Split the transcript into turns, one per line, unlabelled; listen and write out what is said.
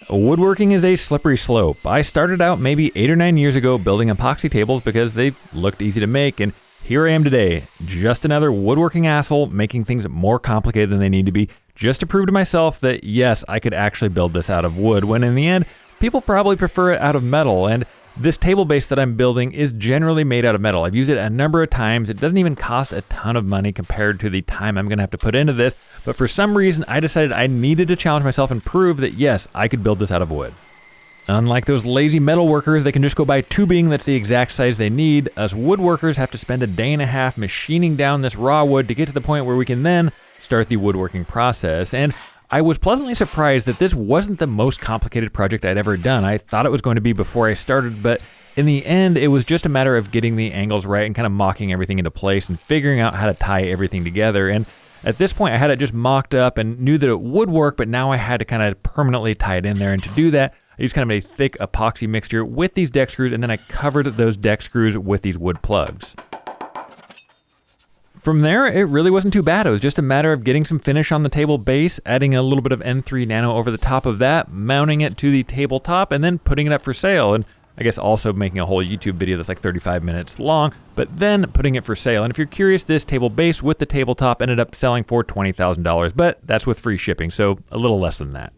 Woodworking is a slippery slope. I started out maybe 8 or 9 years ago building epoxy tables because they looked easy to make, and here I am today, just another woodworking asshole making things more complicated than they need to be, just to prove to myself that yes, I could actually build this out of wood, when in the end, people probably prefer it out of metal, and this table base that I'm building is generally made out of metal. I've used it a number of times. It doesn't even cost a ton of money compared to the time I'm gonna have to put into this, but for some reason, I decided I needed to challenge myself and prove that yes, I could build this out of wood. Unlike those lazy metal workers, they can just go buy tubing that's the exact size they need. Us woodworkers have to spend a day and a half machining down this raw wood to get to the point where we can then start the woodworking process. And I was pleasantly surprised that this wasn't the most complicated project I'd ever done. I thought it was going to be before I started, but in the end, it was just a matter of getting the angles right and kind of mocking everything into place and figuring out how to tie everything together. And at this point, I had it just mocked up and knew that it would work, but now I had to kind of permanently tie it in there. And to do that, I used kind of a thick epoxy mixture with these deck screws, and then I covered those deck screws with these wood plugs. From there, it really wasn't too bad. It was just a matter of getting some finish on the table base, adding a little bit of N3 Nano over the top of that, mounting it to the tabletop, and then putting it up for sale. And I guess also making a whole YouTube video that's like 35 minutes long, but then putting it for sale. And if you're curious, this table base with the tabletop ended up selling for $20,000, but that's with free shipping, so a little less than that.